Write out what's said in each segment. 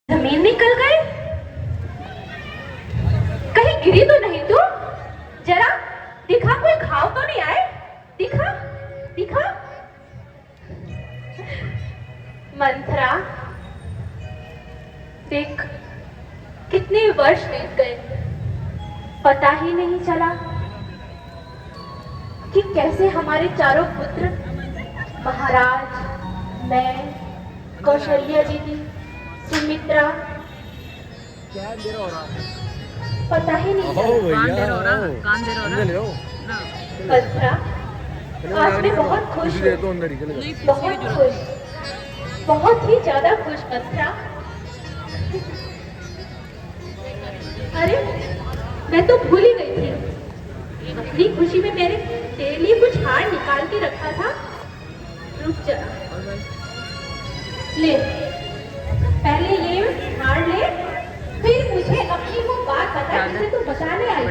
जमीन निकल गई। कहीं गिरी तो नहीं तू? जरा दिखा, कोई घाव तो नहीं आए? दिखा दिखा। मंथरा, देख कितने वर्ष बीत गए, पता ही नहीं चला कि कैसे हमारे चारों पुत्र, महाराज, मैं, कौशल्या दीदी, सुमित्रा, क्या देर हो रहा है? पता ही नहीं चला। कान देर हो रहा, कान देर हो रहा। मंथरा, आज मैं बहुत खुश हूँ, बहुत खुश, बहुत ही ज्यादा खुश मंथरा। अरे मैं तो भूल ही गई थी, अपनी खुशी में मैंने तेरे लिए कुछ हार निकाल के रखा था। रुक जा, ले पहले ये हार ले, फिर मुझे अपनी वो बात बता जिसे तू बताने आई।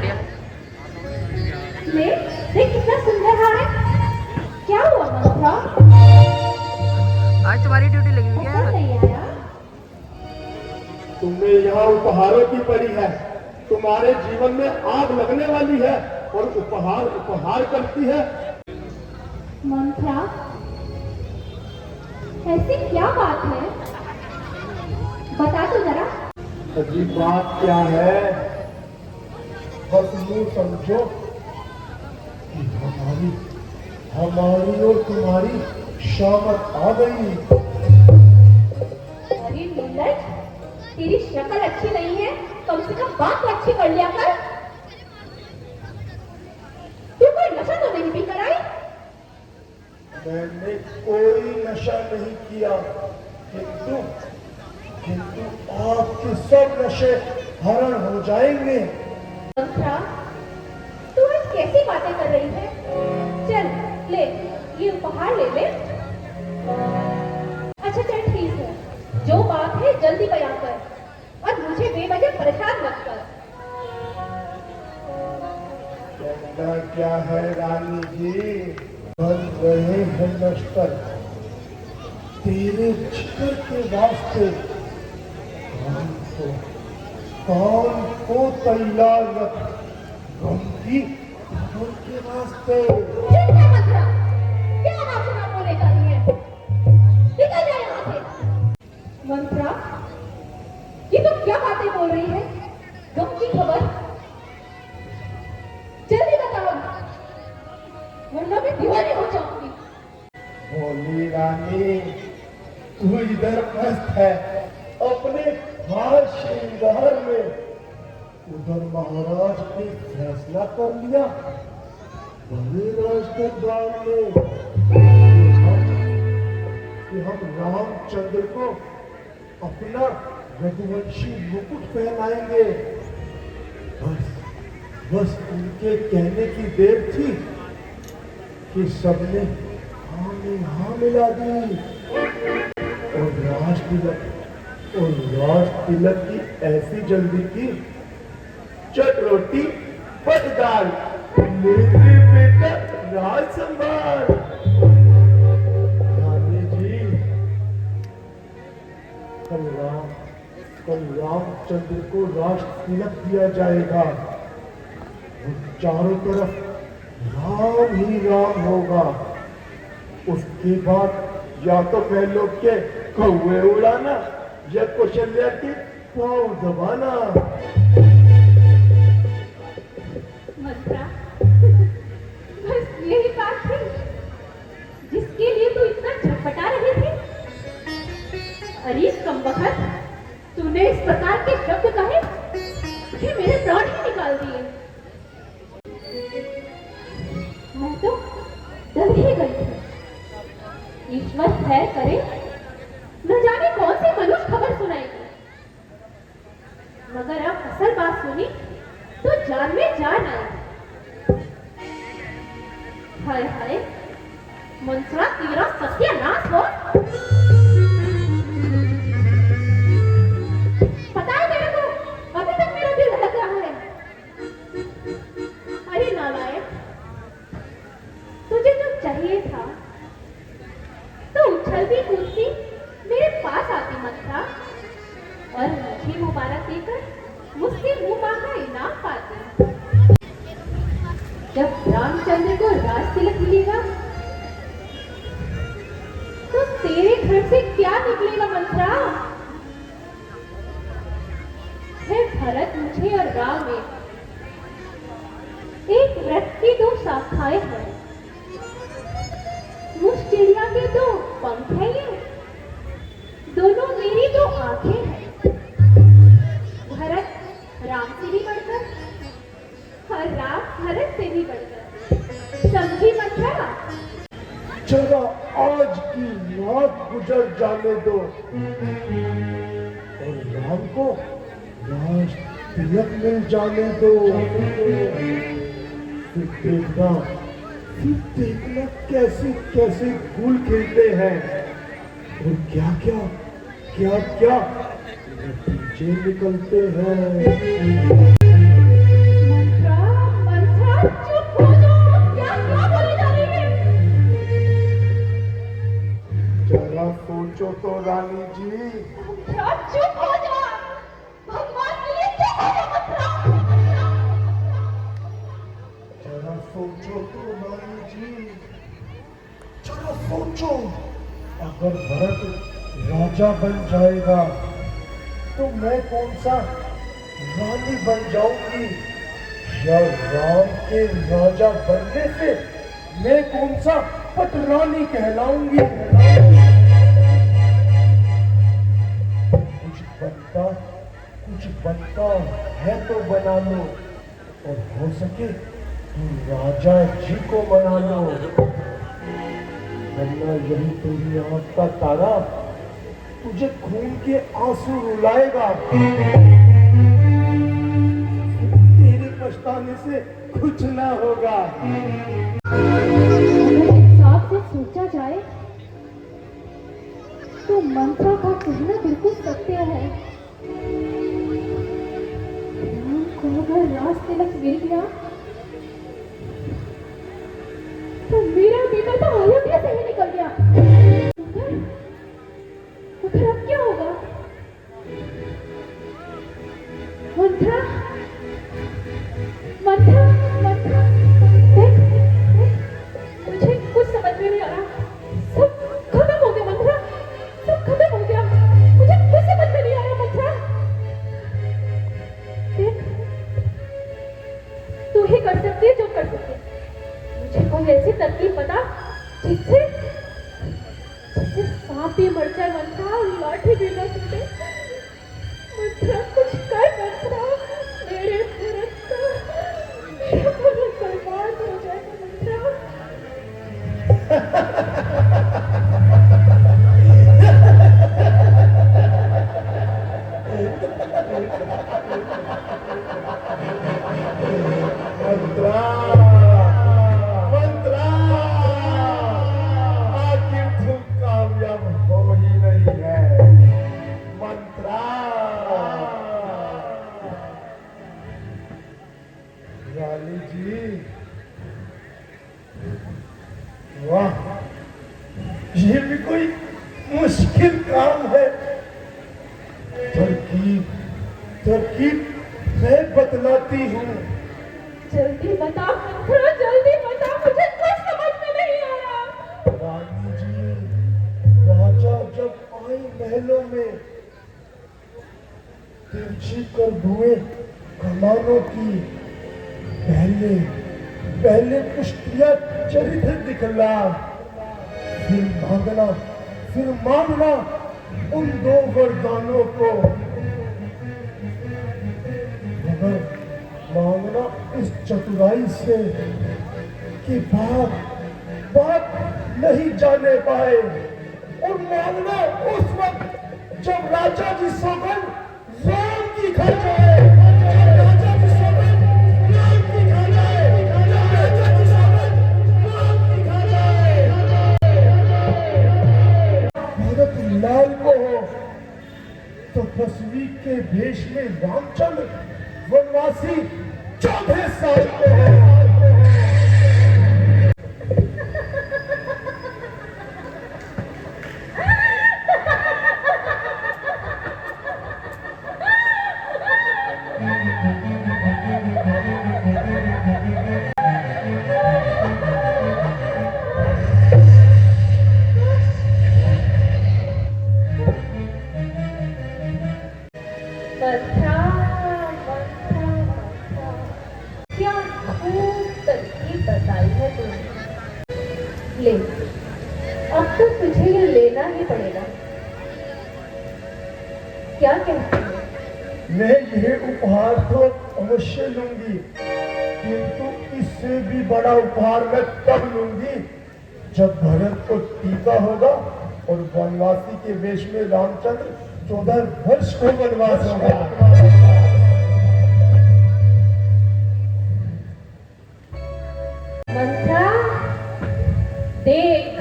ले देख कितना सुंदर हार है। क्या हुआ मंथरा? आज तुम्हारी ड्यूटी लगी हुई पता है। नहीं आया? तुम्हें यहाँ उपहारों की पड़ी है। तुम्हारे जीवन में आग लगने वाली है और उपहार उपहार करती है। मंथरा, ऐसी क्या बात है, बता तो जरा। अजीब बात क्या है? बस यूं समझो कि हमारी और तुम्हारी शामत आ गई। अरे नीलज, तेरी शक्ल अच्छी नहीं है, कम से कम बात तो अच्छी कर लिया कर। तू कोई नशा तो नहीं पी कर आई? मैंने कोई नशा नहीं किया, किंतु आपके सब नशे हरण हो जाएंगे। मंथरा, तू आज कैसी बातें कर रही है? चल ले, ये उपहार ले ले। अच्छा चल ठीक है, जो बात है जल्दी बयां कर और मुझे बेवजह परेशान मत कर। कहना क्या है रानी जी, बन रहे हैं नश्तर तेरे जिगर के वास्ते। कान को तैयार रख गम की खबर के वास्ते। चुप है मंथरा, क्या आवाज सुना बोले जा रही है? निकल जा यहाँ से। मंथरा, ये तुम क्या बातें बोल रही है? गम की खबर? जल्दी बताओ, वरना मैं दीवानी हो जाऊंगी। बोली रानी, तू इधर मस्त है अपने हार श्रृंगार में, उधर महाराज ने फैसला कर लिया बड़े राजदरबार में कि हम रामचंद्र को अपना रघुवंशी मुकुट पहनाएंगे। बस उनके कहने की देर थी कि सबने हाँ में हाँ मिला दी और राज तिलक की ऐसी जल्दी की, चट रोटी पट दाल, मेरे बेटा राज संभाल। रानी जी, कल रामचंद्र को राज तिलक दिया जाएगा और चारों तरफ राम ही राम होगा। उसके बाद या तो पहलों के कौवे उड़ाना या कौशल्या के पांव दबाना। मंथरा, बस यही बात थी जिसके लिए तू इतना झटपटा रही थी? अरे कमबख्त, तूने इस प्रकार के शब्द कहे कि मेरे प्राण ही निकाल दिए। मैं तो डर ही गई थी। ईश्वर खैर करे, न जाने कौन सी मनुष्य खबर सुनाएगी, मगर अब असल बात सुनी तो जान में जान आई। हाय हाय मंथरा, तेरा सत्यानाश हो। पता है तेरे को, अभी तक मेरा दिल धड़क रहा है। अरे नालायक, तुझे जो चाहिए था तो उछलती कूदती मेरे पास आती मंथरा, और मुझे मुबारक देकर मुझसे मुंह मांगा इनाम पाते। जब रामचंद्र को राज तिलक मिलेगा तो तेरे घर से क्या निकलेगा मंत्रा? है भरत मुझे और राम में एक वृक्ष की दो शाखाएं हैं, उस चिड़िया के दो पंख हैं, ये दोनों मेरी दो आंखें हैं। भरत राम से भी बढ़कर और राम भरत से भी बढ़कर, समझी मंत्रा? जरा आज की रात गुजर जाने दो और राम को राज तिलक मिल जाने दो। फिर देखना कैसे कैसे फूल खिलते हैं और क्या क्या नतीजे निकलते हैं। मंत्रा मंत्रा चुप हो जाओ, क्या क्या बोली जा रही है? जरा सोचो तो रानी जी। मंत्रा चुप हो जाओ, भगवान के लिए चुप हो जाओ मंत्रा। जरा सोचो तो रानी जी, जरा सोचो, अगर भरत राजा बन जाएगा तो मैं कौन सा रानी बन जाऊंगी, या राम के राजा बनने से मैं कौन सा पटरानी कहलाऊंगी। कुछ बनता है तो बना लो, और हो सके तो राजा जी को बना लो, वरना यही तेरी आंख का तारा तुझे खून के आंसू रुलाएगा। तेरे पछताने से कुछ ना होगा। अगर इंसाफ से सोचा जाए तो मंत्रा का कहना बिल्कुल सत्य है। राम को अगर राज तिलक मिल गया तो मेरा बेटा तो अयोध्या से ही निकल गया। मगर अब क्या होगा? मंत्रा मंत्रा मंत्रा, देख मुझे कुछ समझ में नहीं आ रहा। सब खत्म हो गया मंत्रा, सब खत्म हो गया। मुझे कुछ समझ में नहीं आ रहा मंत्रा। देख तू ही कर सकती है जो कर सकती है। मुझे कोई ऐसी तरकीब बता जिससे सांप भी मर जाए मंत्रा और लाठी भी ना टूटे। मंत्रा कुछ कर मंत्रा, मेरे भरत का बर्बाद हो जाएगा मंत्रा। मंत्रा आखिर तुम कामयाब हो ही नहीं है। मंत्रा रानी जी, वाह, ये भी कोई मुश्किल काम है। तरकीब मैं बतलाती हूँ। जल्दी बता मंत्रा, जल्दी बता, मुझे कुछ समझ में नहीं आ रहा। रानी जी, राजा जब आए महलों में, तिरछी कर धुएं कमानों की, पहले पुष्टिया चरित्र दिखला, फिर मांगना उन दो वरदानों को, मगर मांगना इस चतुराई से कि बात नहीं जाने पाए, और मांगना उस वक्त जब राजा जी सौगंध राम की खा जाए, जब राजा जी सौगंध राम की खा जाए, जब राजा जी सौगंध राम की खा जाए। भरत लाल को तपस्वी के भेष में रामचंद्र वनवासी 14 साल के हैं। मंत्रा मंत्रा मंत्रा, क्या खूब तरकीब बताई है तुमने। ले, अब तो तुझे ये लेना ही पड़ेगा। क्या कहते हो? मैं यह उपहार तो अवश्य लूंगी, किंतु इससे भी बड़ा उपहार मैं तब लूंगी जब भरत को टीका होगा और वनवासी के वेश में रामचंद्र 14 वर्ष को वनवास होगा। मंत्रा, देख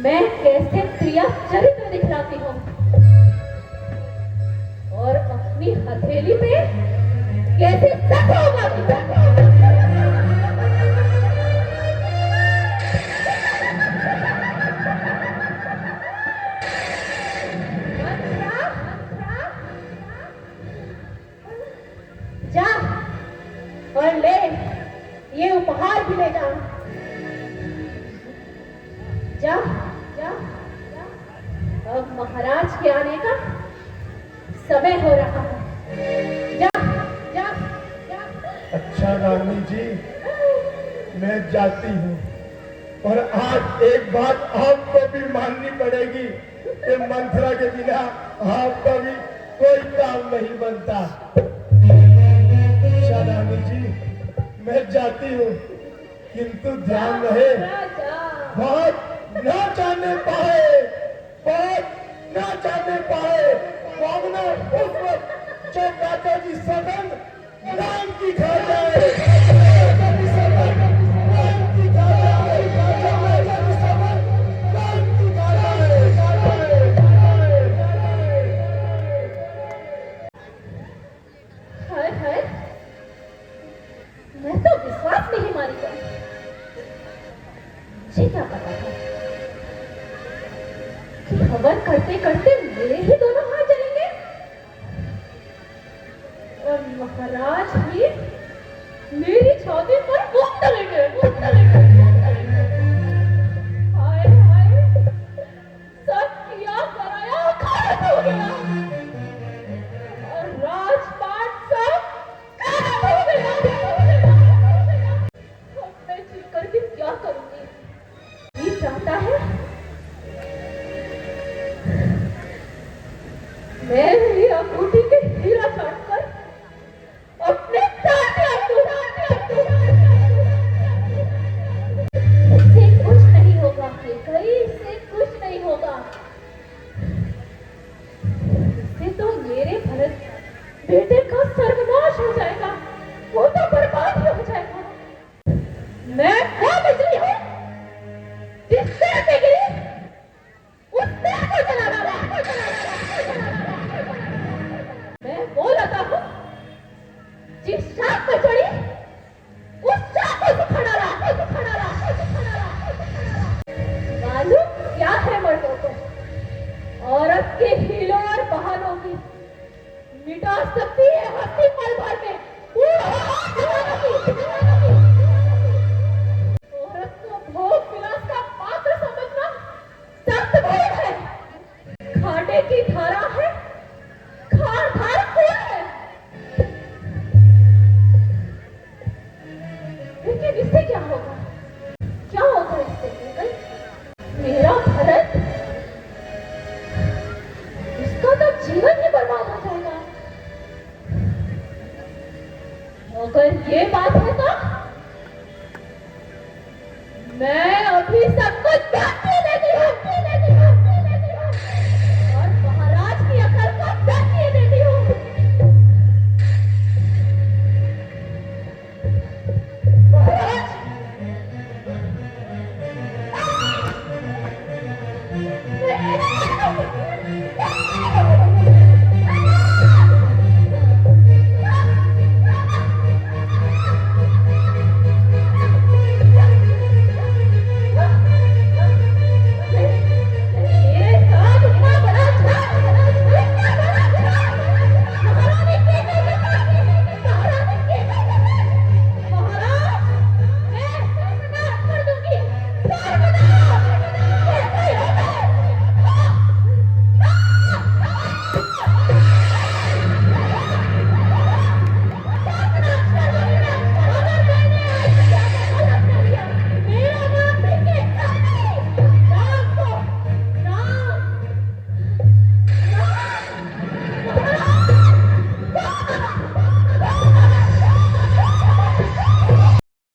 मैं कैसे क्रिया चरित्र दिखलाती हूँ और अपनी हथेली पे कैसे सत होगा। जा और ले, ये उपहार भी ले जा। जा जा जा, अब महाराज के आने का समय हो रहा है। जा जा जा। अच्छा रानी जी, मैं जाती हूँ, पर आज एक बात आपको भी माननी पड़ेगी कि मंथरा के बिना आपका भी कोई काम नहीं बनता। अच्छा रानी जी, मैं जाती हूँ, किंतु ध्यान रहे बात ना जाने पाए, बात ना जाने पाए भावना उस वक्त जब राजा जी सदन राम की खा जाए, राजा जी सदन राम की खा जाए, राजा जी सदन राम की खा जाए। हाय हाय, मैं तो विश्वास नहीं मानी गई। मुझे क्या पता था कि हवन करते करते मेरे ही दोनों हाथ जलेंगे और महाराज भी मेरी छाती पर मुंह डालेंगे, मुंह डालेंगे, मुंह डालेंगे। हाय हाय, सब किया कराया खारत हो गया और राजपाट सब खारत हो गया। अब मैं जीकर भी क्या करूंगी? ये चाहता है मैं ही अंगूठी के हीरा काटकर अपने इससे कुछ नहीं होगा, इससे कुछ नहीं होगा। इससे तो मेरे भरत बेटे का सर्वनाश हो जाएगा, वो तो बर्बाद ही हो जाएगा। मैं वो बिजली हूँ जिस पेड़ पे गिरी उस पेड़ को जलाना, मैं वो लता हूँ जिस शाख पर चढ़ी उस शाख को सुखाना रहा। मालूम क्या है मर्दों को, औरत के हीलों और बहानों की मिटा सकती है हंसी पल भर में औरत को भोग विलास का पात्र समझना सख्त भूल है। खाने की धारा है, खार धार कौन है? लेकिन इससे क्या होगा? क्या होगा इससे? मेरा भरत, उसका तो जीवन ही बर्बाद हो जाएगा। अगर ये बात है तो